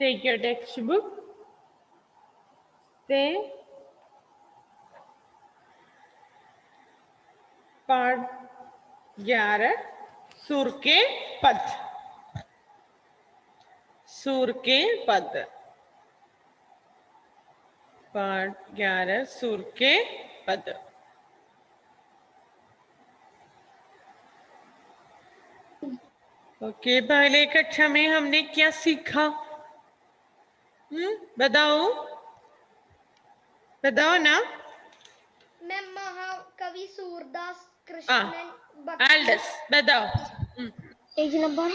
Take your textbook. Say पाठ 11 सुर के पद. सुर के पद. पाठ 11 सुर के पद. ओके, पहले कक्षा में हमने क्या सीखा? बताओ बताओ ना. मैम महाकवि सूरदास कृष्णन एल्डस बताओ. Page number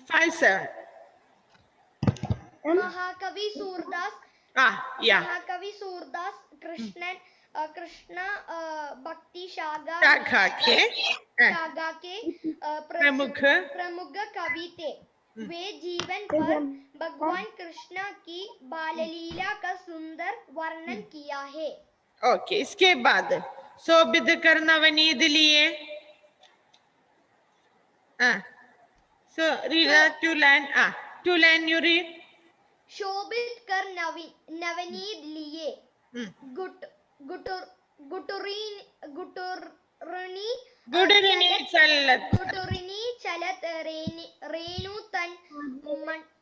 57. महाकवि सूरदास या महाकवि सूरदास कृष्णन कृष्ण भक्ति शाखा के प्रमुख कवि थे. वे जीवन पर भगवान कृष्ण की बाललीला का सुंदर वर्णन किया है. ओके, इसके बाद शोभित कर नवनीत लिए. So read two line you read. शोभित कर नवनीत लिए. गुटुरनी चलत रेणु तन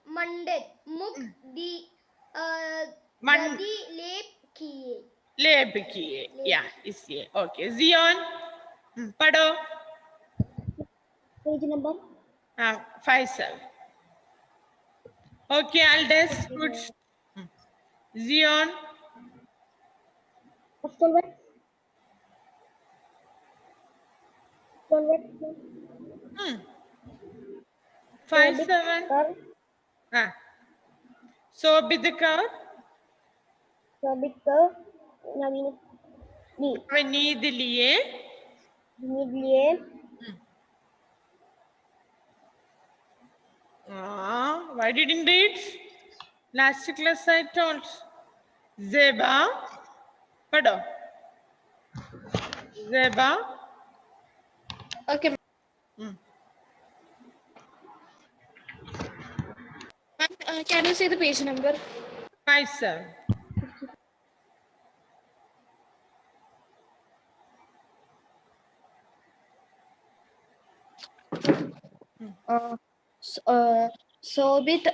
मंडित मुख दधी लेप किए. या इसलिए. ओके, जियोन पढ़ो. Page number 57. ओके एल्डस, गुड. जियोन 57. शोभित कर नवनीत लिए. Why didn't read? Last class I told. Zeba, पढ़ो. Zeba. Okay. Can you see the page number? 57. Shobhit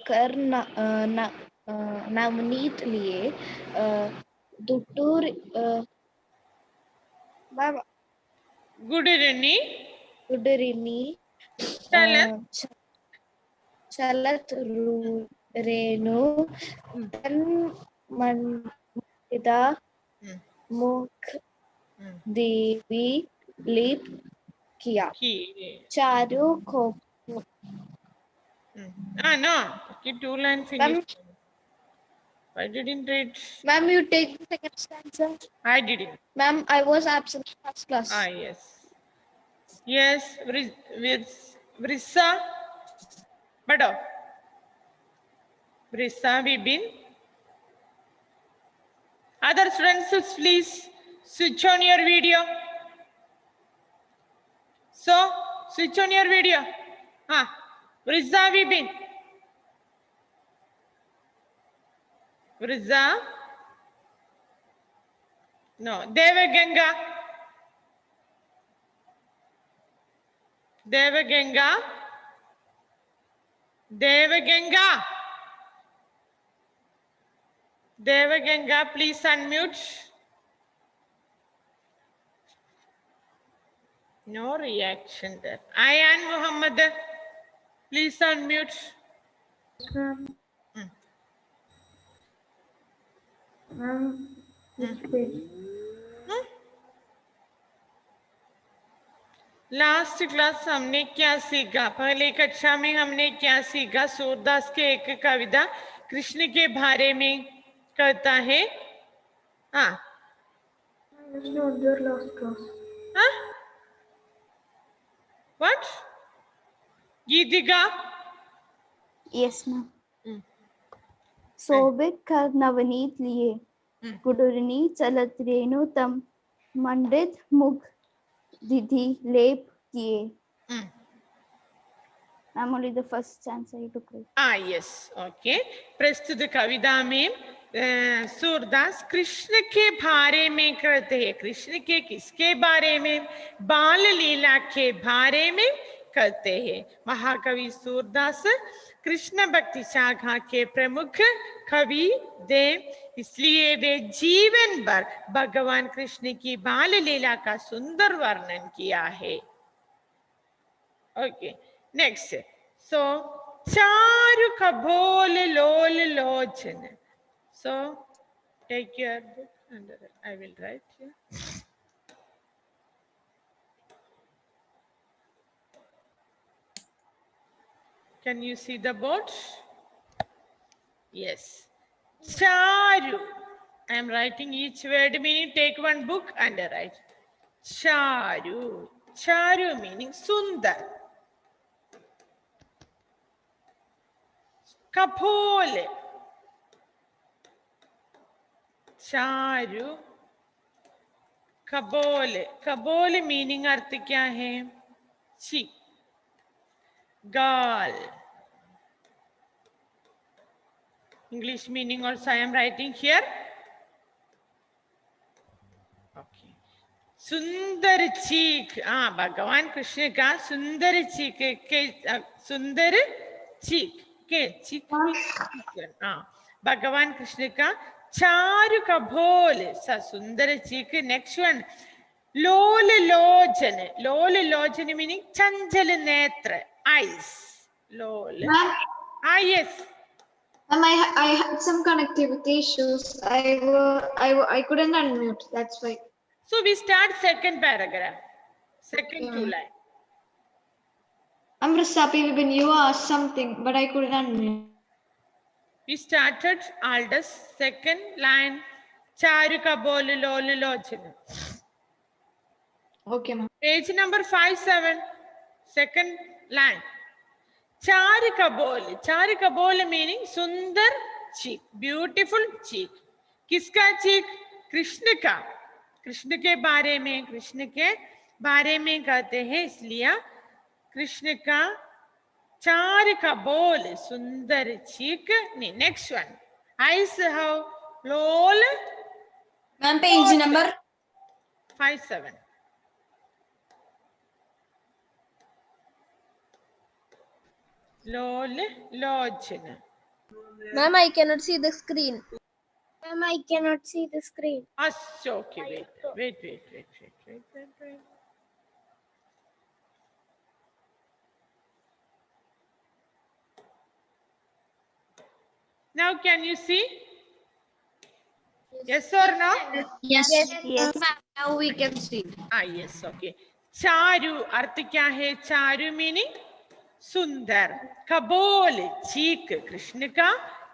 कर नवनीत लिए गुडरनी चलत रेणु तन मंडिता मुख देवी लेप किया. चारों को no, keep two line finish. Why didn't read? Ma'am, you take the second stanza. I didn't. Ma'am, I was absent in first class. Yes. Vrissa पढ़ो. Vrissa Bibin. Other students, please switch on your video. So switch on your video. Vrissa Bibin. Vrissa. No. Devaganga. Devaganga, please unmute. No reaction there. Ayan Muhammad, please unmute. Last class हमने क्या सीखा? पहले कक्षा में हमने क्या सीखा? सूरदास के एक कविता कृष्ण के बारे में कहता है. What? गीतिका? Yes, ma'am. शोभित कर नवनीत लिए गुडुरनी चलत रेणु तम मंडित मुख दधी लेप किए. I'm only the first stanza you took. yes, okay. प्रस्तुत कविता में सूरदास कृष्ण के बारे में कहते हैं. कृष्ण के किसके बारे में? बाल लीला के बारे में कहते हैं. महाकवि सूरदास कृष्ण भक्ति शाखा के प्रमुख कवि थे, इसलिए वे जीवन भर भगवान कृष्ण की बाल लीला का सुंदर वर्णन किया है. Okay, next. So, Charu COBOL lol Lochan. So, take your book and I will write here. Can you see the board? Yes. Charu. I am writing each word meaning. Take one book and write. Charu. Charu meaning sundar. कपोल. चारु कपोल. कपोल meaning अर्थ क्या है? ची. गाल. English meaning also I am writing here. Okay. सुंदर चीख. भगवान कृष्ण का सुंदर चीख के सुंदर चीख के चीख. भगवान कृष्ण का चारु कपोल सुंदर चीख. नेक्स्ट वन लोल लोचन. लोल लोचन मीनिंग चंचल नेत्र. Eyes. Lol. yes. Ma'am, I had some connectivity issues. I couldn't unmute. That's why. So we start second paragraph. Second two line. I'm Rasapi Vibin. You asked something, but I couldn't unmute. We started Aldous second line. Charu kabol lol lochan. Okay, ma'am. Page number 57. Second line. Charu kabol. Charu kabol meaning sundar cheek. Beautiful cheek. किसका cheek? Krishna का. कृष्ण के बारे में. कृष्ण के बारे में कहते हैं, इसलिए कृष्ण का चार कपोल सुंदर चीक. नेक्स्ट वन आइस हाउ लोल. Ma'am, page number 57. लोल लोचन. Ma'am, I cannot see the screen. Ma'am, I cannot see the screen. Okay, wait. Now can you see? Yes or no? Yes. Ma'am, now we can see. Yes, okay. चारु अर्थ क्या है? चारु meaning सुंदर. कपोल चीक. कृष्ण का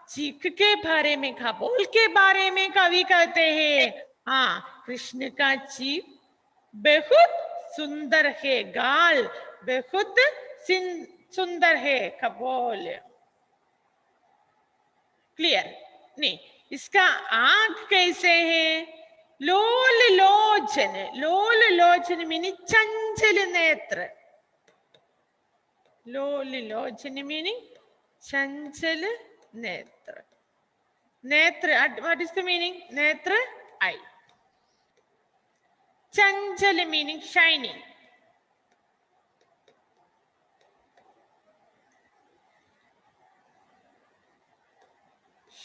चीक के बारे में, कपोल के बारे में कवि कहते हैं. कृष्ण का चीक बहुत सुंदर है. गाल बहुत सुंदर है. कपोल. क्लियर? नहीं. इसका आंख कैसे है? लोल लोचन. लोल लोचन मीनिंग चंचल नेत्र. लोल लोचन मीनिंग चंचल नेत्र. नेत्र, what is the meaning? नेत्र, eye. चंचल meaning shining.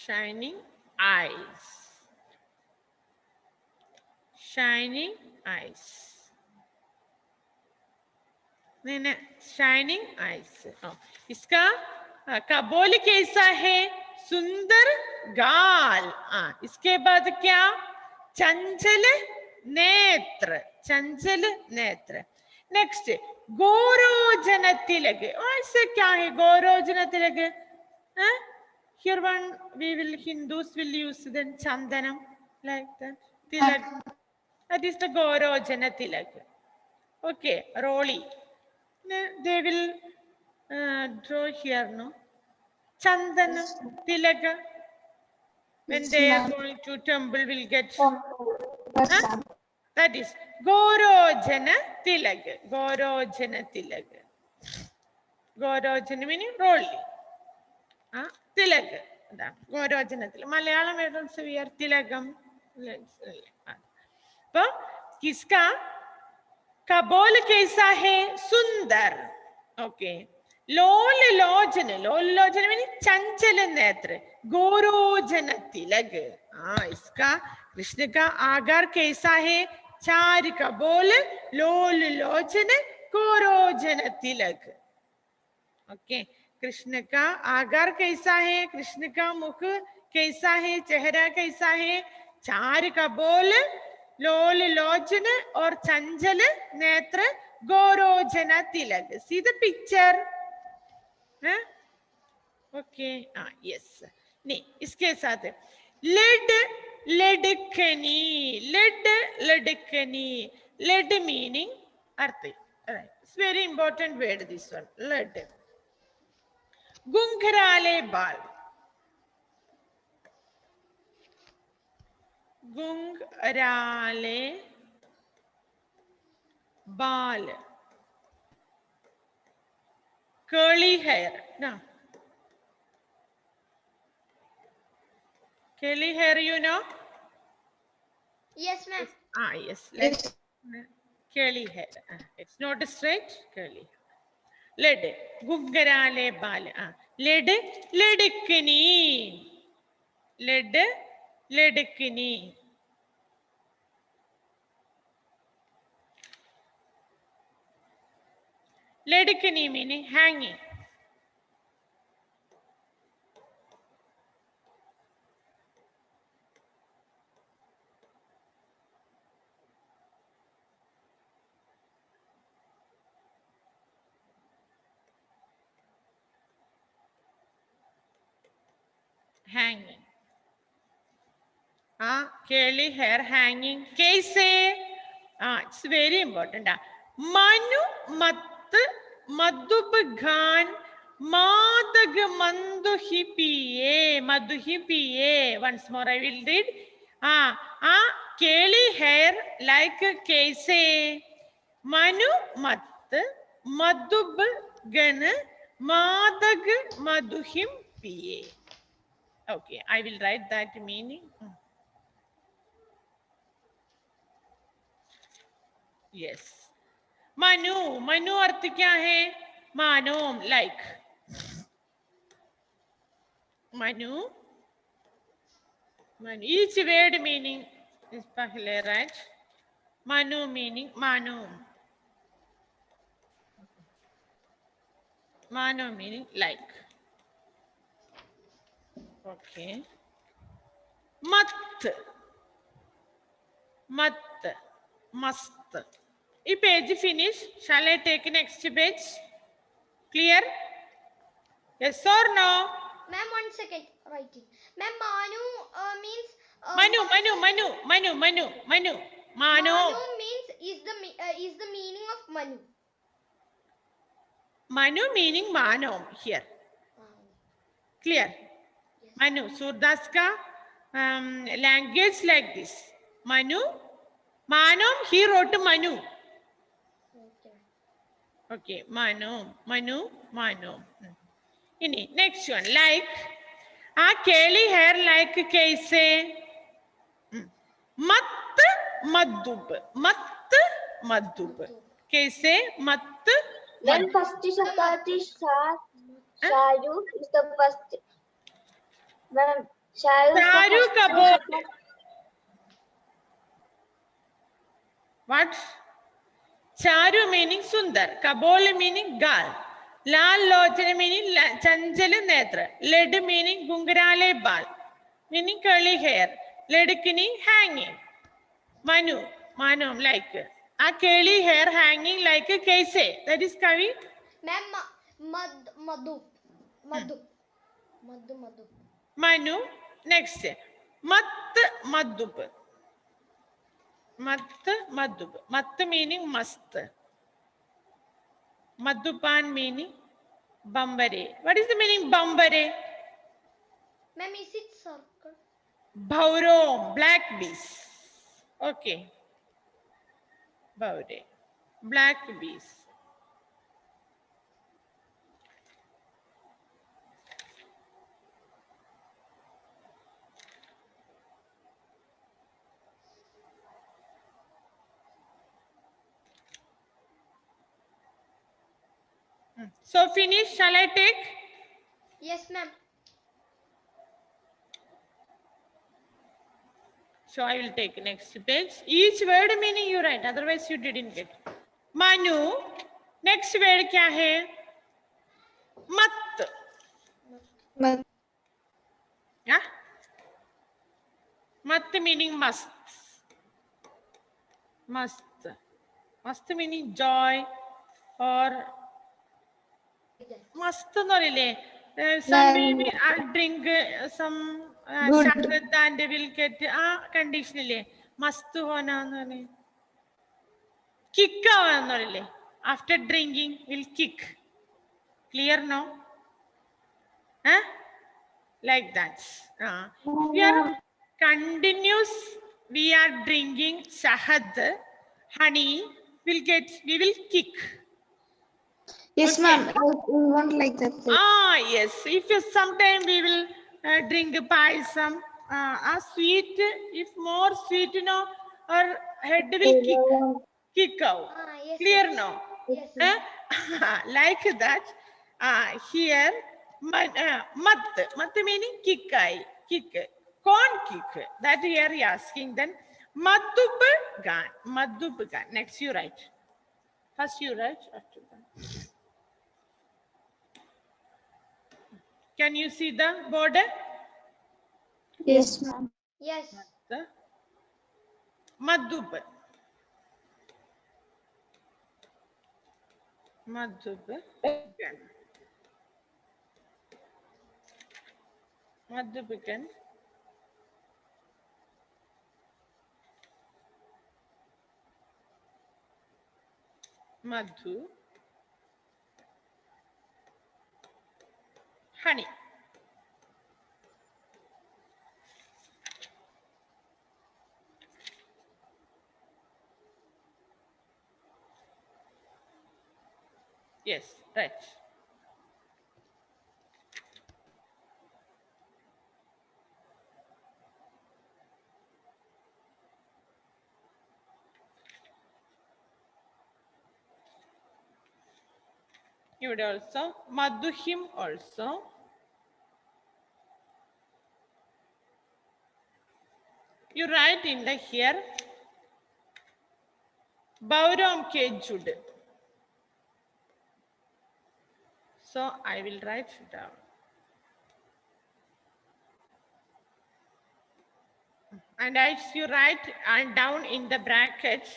Shining eyes. Shining eyes. नहीं, shining eyes. इसका कपोल कैसा है? सुंदर गाल. इसके बाद क्या? चंचल नेत्र. चंचल नेत्र. नेक्स्ट गोरोजन तिलक. ऐसे क्या है गोरोजन तिलक? Here one we will Hindus will use then chandanam like that. Tilak. That is the gorojana tilak. Okay, Roli. They will draw here, no? Chandana tilaka. When they are going to temple, will get. That is gorojana tilak. Gorojana tilak. Gorojana meaning rolling. Tilag. Gorojanattil. Malayalam words we are tilagam. तो किसका COBOL कैसा है? सुंदर. Okay. लोल लोचन mean चंचल नेत्र. गोरोजन तिलक. इसका कृष्ण का आकार कैसा है? चार कबोल लोल लोचन गोरोजन तिलक. ओके. कृष्ण का आकार कैसा है? कृष्ण का मुख कैसा है? चेहरा कैसा है? चार कबोल लोल लोचन और चंचल नेत्र गोरोजन तिलक. See the picture. Okay. Yes. नहीं, इसके साथ लेड लडकनी. लेड लडकनी. लेड मीनिंग अर्थ. It's very important word this one. लेड. गुंघराले बाल. गुंघराले बाल. curly hair. No. Curly hair, you know? Yes, ma'am. Yes. Let's curly hair. It's not straight. Curly. Led. Guggarale bal. Led. Ledikini. Led. Ledikini. Ledikini meaning hanging. Hanging. Curly hair hanging. Kaise? It's very important. Manu mat madhub ghan madag manduhi piye. Madhuhi piye. Once more I will read. Curly hair like kaise? Manu mat madhub gan madag madhuhim piye. Okay, I will write that meaning. Yes. Manu. Manu अर्थ क्या है? मानोम, like. Manu. Manu. Each word meaning is पहले, right? Manu meaning मानोम. Mano meaning like. Okay. Mat. Mat. Must. This page finish. Shall I take next page? Clear? Yes or no? Ma'am, 1 second. Writing. Ma'am, Manu means. Manu. Manu Manu means is the meaning of Manu. Manu meaning Mano here. Clear? Yes. Manu. Surdas ka language like this. Manu. Manom, he wrote Manu. Okay. Okay. Manu. Next one. Like. Curly hair like kaise? Mat madhub. Kaise? Mat. Then first Shakati Sharu is the first. When Sharu Sharu Kabol. What? Charu meaning Sundar. Kabol meaning Gal. Lal Lochana meaning Chanchal Netra. Led meaning Gungrale Bal. Meaning curly hair. Ledikini hanging. Manu like. Curly hair hanging like a kaise. That is Kavi. Ma'am, Madhu. Manu. Next. Mat madhub. Mat meaning must. Madhupan meaning Bambare. What is the meaning Bambare? Ma'am, is it circle? Bhaurom, black bees. Okay. Bhaure, black bees. So finish. Shall I take? Yes, ma'am. So I will take next page. Each word meaning you write. Otherwise you didn't get. Manu. Next word क्या है? मत. Mat. Yeah? Mat meaning must. Must. Must meaning joy or must no some maybe I'll drink some Good. shakat and they will get conditionally must hona no kick no after drinking will kick. Clear now? Huh? Like that. Here continuous we are drinking shahad honey we will kick. Yes, Okay. ma'am. We want like that. Yes. If sometime we will drink paisam, sweet. If more sweet, our head will kick out. Yes. Clear Yes. now? Yes. Like that. Here, mat meaning kick. Corn kick. That here he asking. Then madhub gan. Next you write. First you write. After that. Can you see the border? Yes, ma'am. Yes. The madhub. Madhub. Madhubagan. Madhu. Honey. Yes, right. You would also Madhuhim also. You write in the here Bauram ke Jud. So I will write down. And as you write and down in the bracket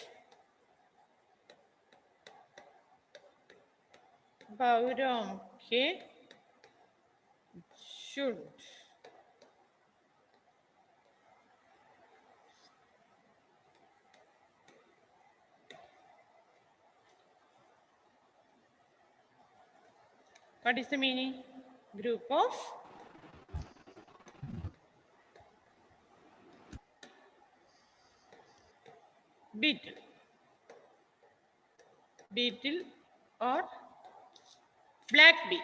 Bauram ke Jud. What is the meaning? Group of beetle. Beetle or black bee.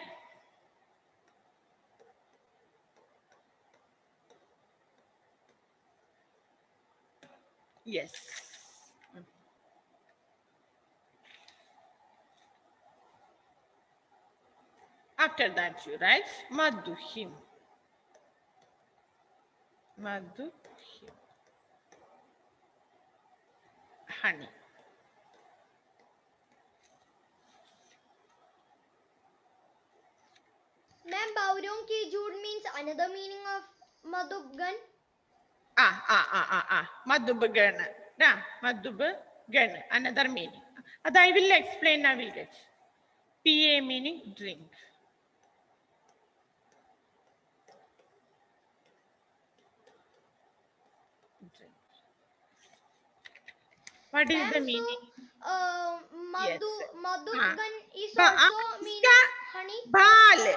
Yes. After that you write Madhuhim. Madhuhim. Honey. Ma'am, Baurong ki Jud means another meaning of Madhubgan. Madhubagan. Madhubagan. Another meaning. That I will explain. I will get. PA meaning drink. What is the Ma'am, meaning? Madhu, Yes. Madhubgan is Ba- also meaning iska honey. बाल.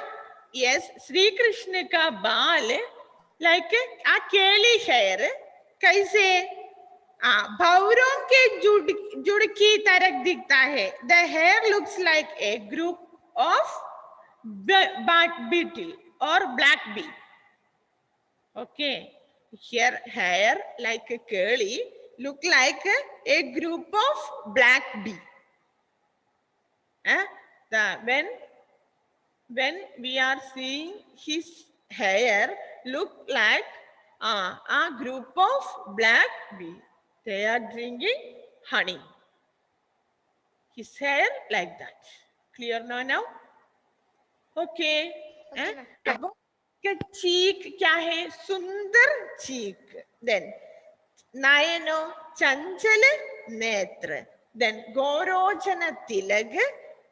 Yes, Sri Krishna का बाल like a केली hair कैसे भौरों के जुड़ की तरह दिखता है. The hair looks like a group of beetle or black bee. Okay, here hair like a curly look like a group of black bee. When when we are seeing his hair look like a group of black bees. They are drinking honey. His hair like that. Clear now? Okay. Okay, ma'am. अब cheek क्या है? सुंदर cheek. Then नयनो चंचल नेत्र. Then गोरोचन तिलक.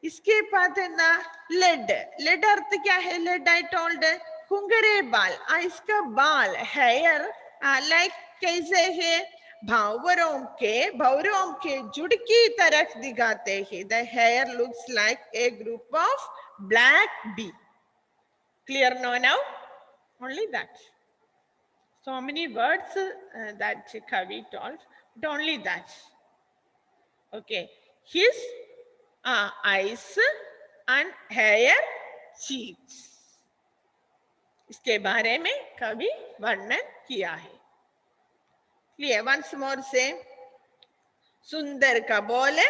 इसके बाद है ना lead. Lead अर्थ क्या है? Lead I told. घुंघरे बाल. इसका बाल hair like कैसे है? भौरों के जुड़ की तरफ दिखाते हैं. The hair looks like a group of black bee. Clear now? Only that. So many words that Kavi told, but only that. Okay. His eyes and hair, cheeks. इसके बारे में कवि वर्णन किया है. Clear? Once more say. Sundar Kabole,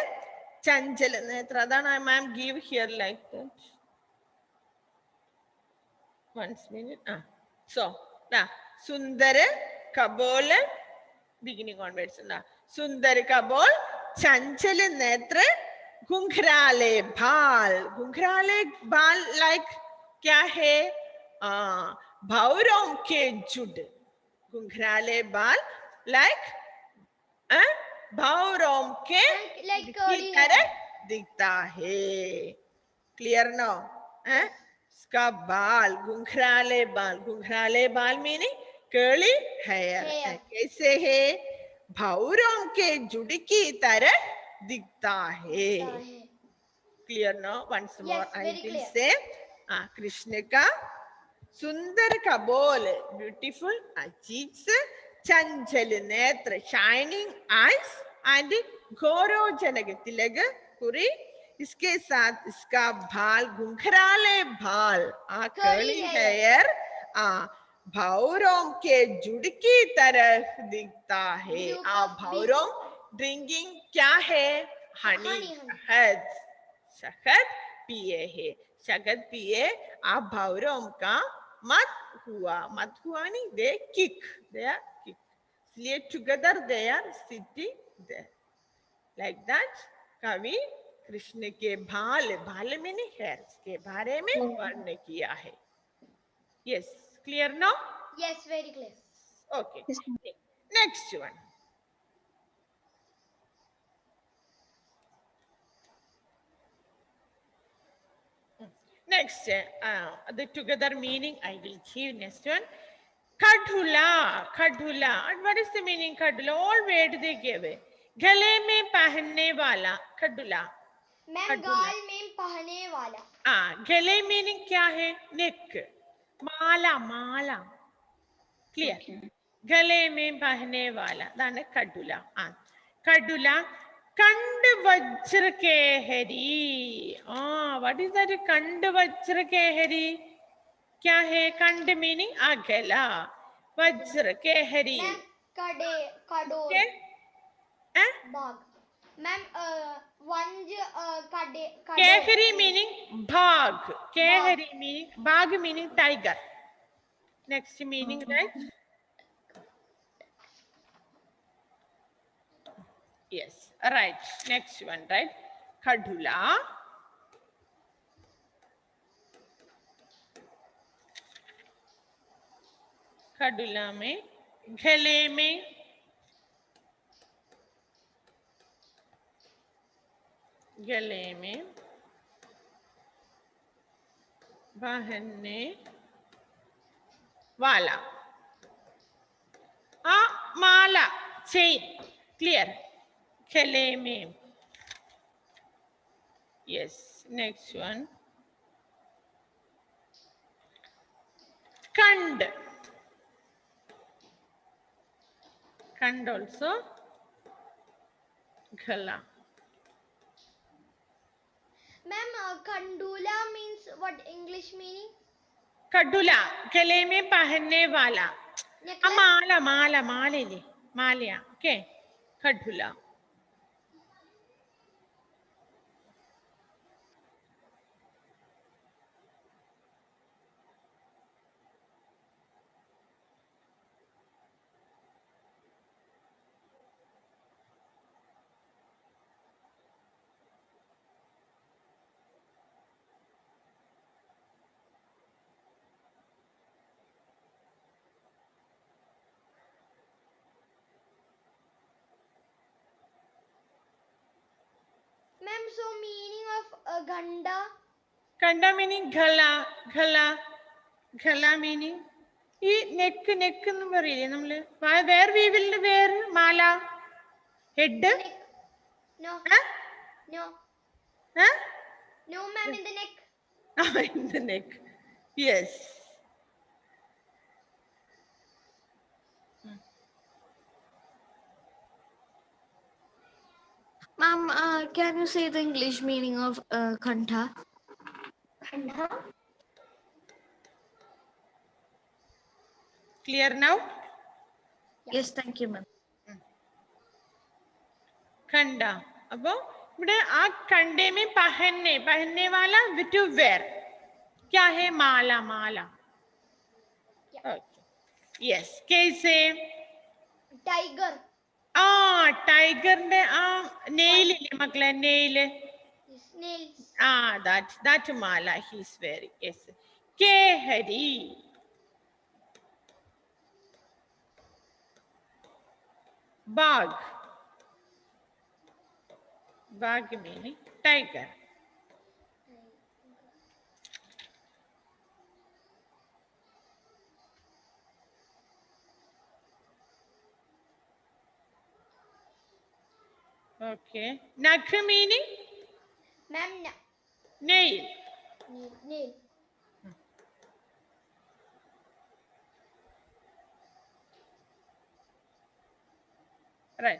Chanchal Netra. Then I ma'am give here like that. Once minute. So, now Sundar Kabole, beginning onwards. Sundar Kabol, Chanchal Netra, Gungrale Bal. Gungrale Bal like क्या है? भौरों के जुड़. Gungrale Bal like भौरों के Like की curly तरह hair. दिखता है. Clear now? इसका बाल घुंघराले बाल meaning curly hair. Hair. कैसे है? भौरों के जुड़ की तरह दिखता है. Clear now? Once more Yes, I very will clear. say. Krishna का सुंदर कपोल, beautiful cheeks, चंचल नेत्र, shining eyes, and घोरोजनक तिलक पुरी. इसके साथ इसका बाल घुंघराले बाल, curly hair, भौरों के जुड़ की तरफ दिखता है. भौरों ड्रिंकिंग क्या है? हनी. शहद पिए है. शहद पिए. भौरों का मत हुआ नहीं. They kick. They are kick. इसलिए together they are sitting there. Like that. कवि कृष्ण के बाल में नहीं hairs के बारे में वर्णन किया है. Yes, clear now? Yes, very clear. Okay. Next one. Next, the together meaning I will give. Next one. Kadhula. And what is the meaning kadhula? All word they gave. गले में पहनने वाला खडुला. मैम गाल में पहनने वाला. गले मीनिंग क्या है? नेक. माला. क्लियर? गले में पहनने वाला दाने खडुला. खडुला. कंड वज्र केहरी. What is that? कंड वज्र केहरी क्या है? कंड मीनिंग गला. वज्र केहरी. कडोर. बाघ. मैम वंज केहरी मीनिंग बाघ. केहरी मीनिंग बाघ meaning tiger. Next meaning right? Yes, right. Next one, right? Kadhula. खडुला में गले में पहनने वाला. माला चेन. क्लियर? गले में. Yes. Next one. Kand also gala. Ma'am, kandula means what English meaning? Kadula गले में पहनने वाला. माला. Okay. Kadula. so meaning of Ganda? Kanda meaning ghala, ghala, ghala meaning. ഈ നെക്ക് നെക്ക് എന്ന് പറയില്ലേ നമ്മള് വേർ വി വിൽ വേർ മാല head No. No. No, ma'am, in the neck. in the neck. Yes. Ma'am, can you say the English meaning of Kantha? Kantha? Clear now? Yes, thank you, ma'am. കണ്ട അപ്പൊ ഇവിടെ ആ കണ്ടേ में पहनने पहनने वाला to wear क्या है माला माला yes कैसे Tiger. ആ ടൈഗറിന്റെ ആ നെയിലില്ലേ മക്കളെ നെയില് Snails. ആ that മാല he is wearing yes കേഹരി ബാഗ് Bag meaning tiger. Okay. Nakh meaning Ma'am, nail. nail. Right.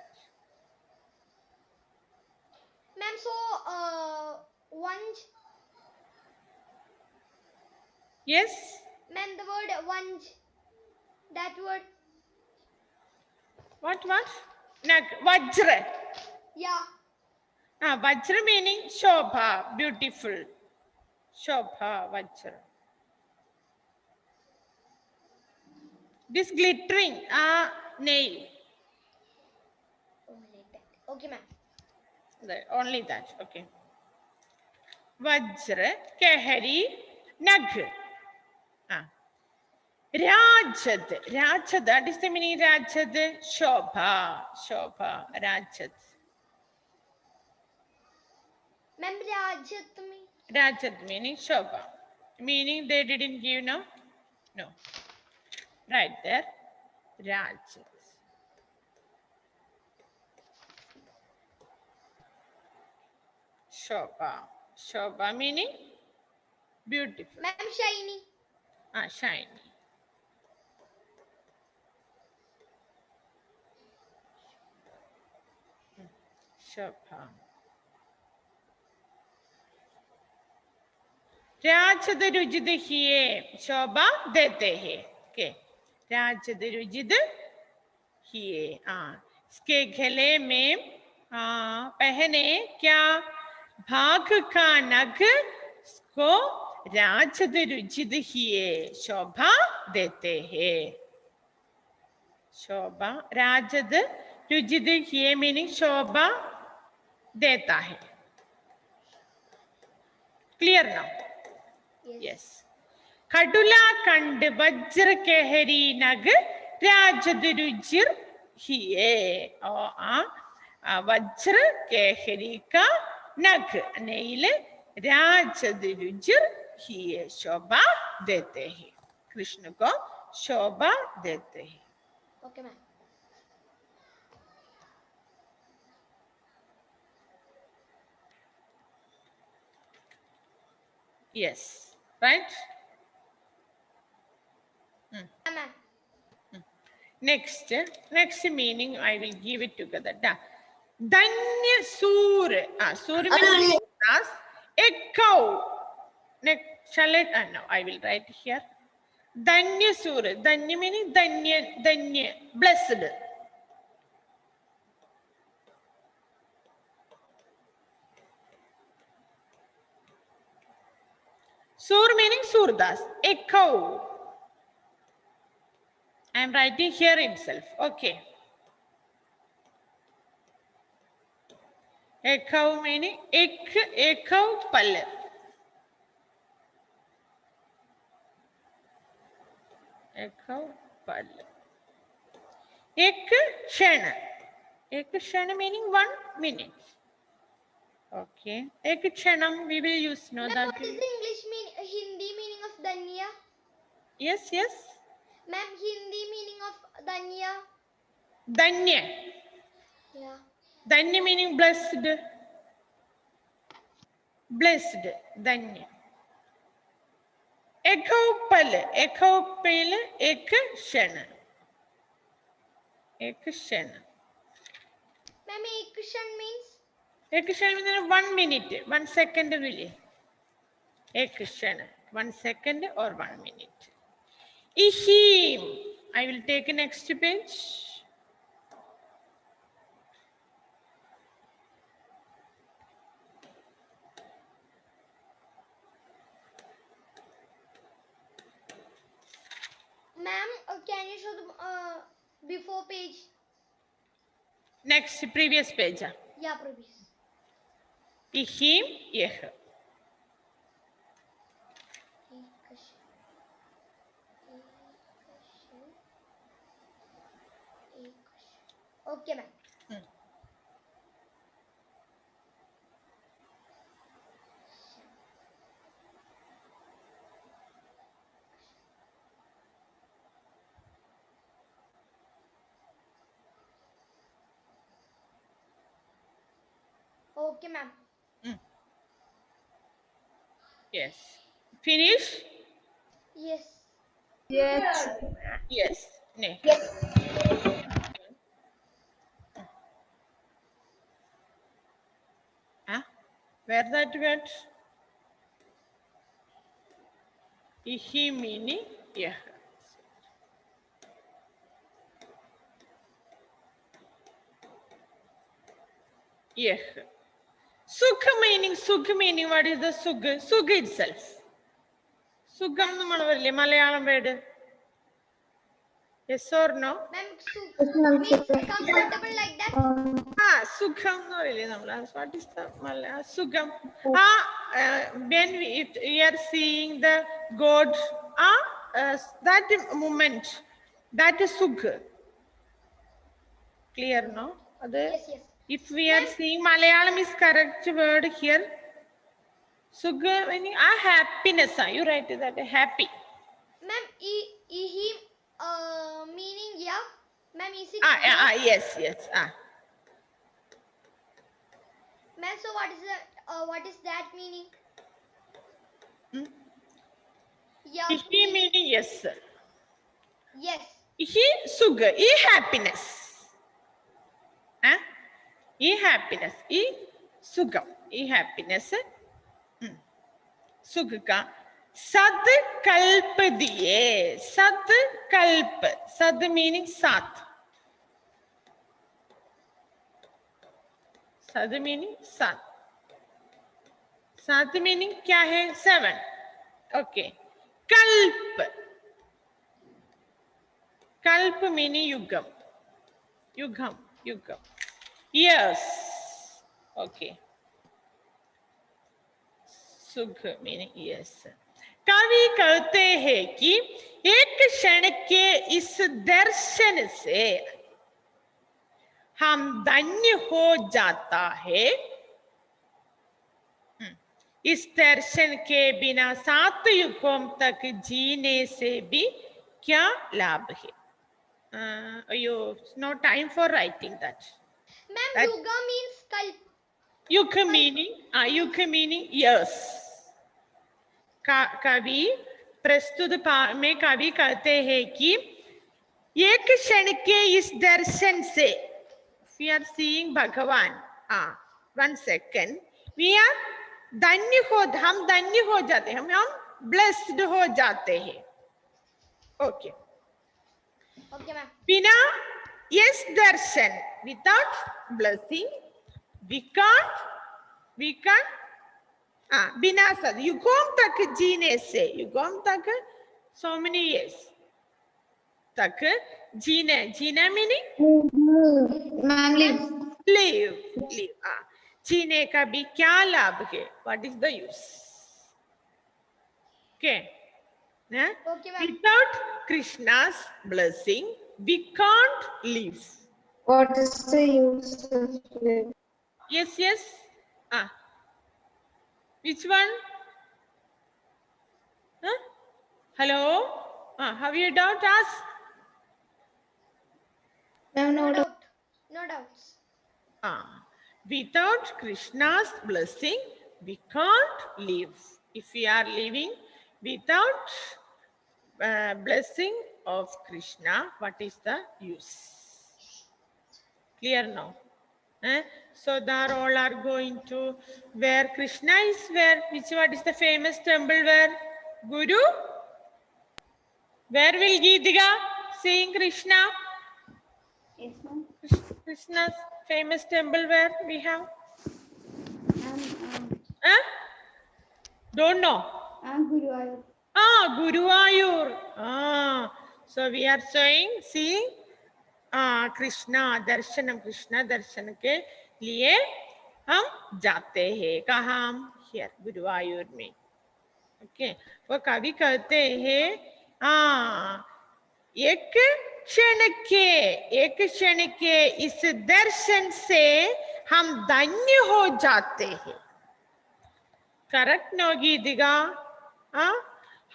Ma'am, so once. Yes. Ma'am, the word once. That word. What? Nakh vajra. Yeah. Vajra meaning shobha, beautiful. Shobha vajra. This glittering nail. Oh, like that. Okay, ma'am. Only that. Okay. Vajra, Kehari, Nag. Rajad. Rajad. That is the meaning Rajad. Shobha. Shobha. Rajad. Ma'am, Rajatmi. Rajad meaning Shobha. Meaning they didn't give no? No. Right there. Rajad. Shobha. Shobha meaning beautiful. Ma'am, shiny. Shiny. Shobha. राजद रुजिद हिए शोभा देते हैं के राजद रुजिद हिए इसके गले में पहने क्या भाग का नग को राजद रुजिद हिए शोभा देते हैं शोभा राजद रुजिद हिए मीनिंग शोभा देता है क्लियर ना Yes. Kadula kand vajra kehari nag rajad rujir hiye. Vajra kehari ka nag nail rajad rujir hiye. शोभा देते हैं कृष्ण को शोभा देते हैं. Okay, ma'am. Yes. Right? Ma'am. Next meaning I will give it together. Danya sur. Sur means a cow. Next, shall it? No, I will write here. Danya sur. Danya meaning danya, blessed. Sur meaning Surdas, a cow. I am writing here itself. Okay. A cow meaning a cow pal. A cow pal. Ek shana. Ek shana meaning 1 minute. Okay. Ek kshanam we will use. No, Ma'am, that what is the English Hindi meaning of Danya? yes, yes. Ma'am, Hindi meaning of Danya? Danya. Yeah. Danya meaning blessed. Blessed. Danya. Ekopal. Ekopal. Ek kshanam. Ek kshanam. Ma'am, Ekushan means? Ek kshanam means 1 minute. 1 second really. Ek kshanam. 1 second or 1 minute. Ihim. I will take next page. Ma'am, can you show the before page? Next previous page. Yeah, previous. Ihim. Yeh. Okay, ma'am. Okay, ma'am. Yes. Finish? Yes. Yes. Yes. Ne. Huh? Where that word? Ihi meaning yeh. Yeh. Sukh meaning what is the sukh? Sukh itself. Sukham nammal varille Malayalam word. Yes or no? Ma'am, ma'am. means comfortable like that? Sukham no really nammal. What is the Malayalam? Sukham. When we are seeing the God, that moment, that is sukh. Clear, no? Yes, yes. If we are seeing Malayalam is correct word here. Sukha meaning happiness. You write that happy. Ma'am, ihim meaning yeah. Ma'am, is it Yes. Ma'am, so what is that meaning? Yeah. Ihi meaning yes. Yes. Ihi sukha. Happiness. Happiness. Sukham. Happiness. Sukha ka. Sad kalp diye. Sad kalp. Sad meaning sat. Sad meaning sat. Sat meaning kya hai? 7. Okay. Kalp. Kalp meaning yugam. Yugam. Yes. Okay. Sukh meaning yes. कवि कहते हैं कि एक क्षण के इस दर्शन से हम धन्य हो जाता है. इस दर्शन के बिना 7 युगों तक जीने से भी क्या लाभ है? No time for writing that. Ma'am, yuga means kalp. Yuga meaning yes. कवि प्रस्तुत में कवि कहते हैं कि एक क्षण के इस दर्शन से we are seeing भगवान 1 second we are हम धन्य हो जाते हैं, हम blessed हो जाते हैं. Okay. Okay, ma'am. बिना yes Darshan without blessing we can't बिना सद युगों तक जीने से युगों तक so many years तक जीने meaning live जीने का भी क्या लाभ है? What is the use? Okay. Okay, ma'am. Without Krishna's blessing we can't live. What is the use of it? Yes. Which one? Huh? Hello? Have you doubt us? Ma'am, No no doubt. doubt. No doubts. Without Krishna's blessing, we can't live. If we are living without blessing of Krishna, what is the use? Clear now? So they all are going to where Krishna is where? What is the famous temple where? Guru? Where will Geetika seeing Krishna? Yes, ma'am. Krishna's famous temple where we have? Don't know. Guruvayur. Guruvayur. So we are seeing Krishna दर्शनम कृष्णा दर्शन के लिए हम जाते हैं कहाँ हम here Guruvayur में okay वो कवि कहते हैं एक क्षण के इस दर्शन से हम धन्य हो जाते हैं correct no Geetika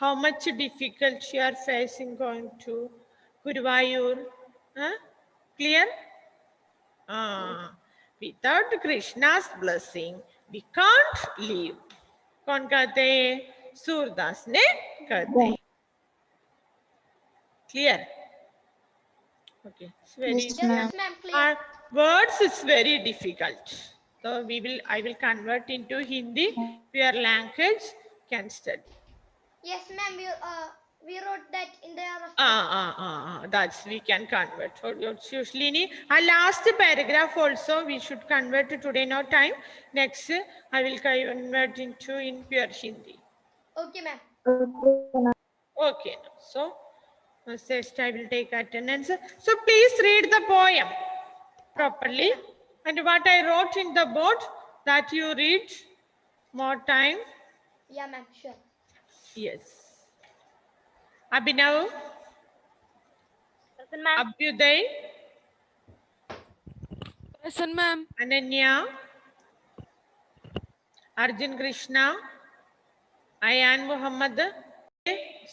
how much difficult you are facing going to Guruvayur clear without Krishna's blessing we can't live कौन कहते हैं सूरदास ने कहते हैं clear okay it's very Yes, Yes, ma'am. Clear. words is very difficult so I will convert into Hindi your language can study. Yes, ma'am. We wrote that in the That's we can convert. Usually, our last paragraph also we should convert today. No time. Next, I will convert into in pure Hindi. Okay, ma'am. Okay. So, first I will take attendance. So please read the poem properly, and what I wrote in the board that you read more time. Yeah, ma'am. Sure. Yes. Abhinav. Present, ma'am. Abhyuday. Present, ma'am. Ananya. Arjun Krishna. Ayan Muhammad.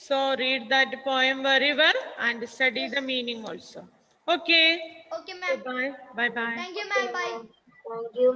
So read that poem very well and study the meaning also. Okay. Okay, ma'am. Bye. Bye. Bye. Thank you, ma'am. Bye. Thank you.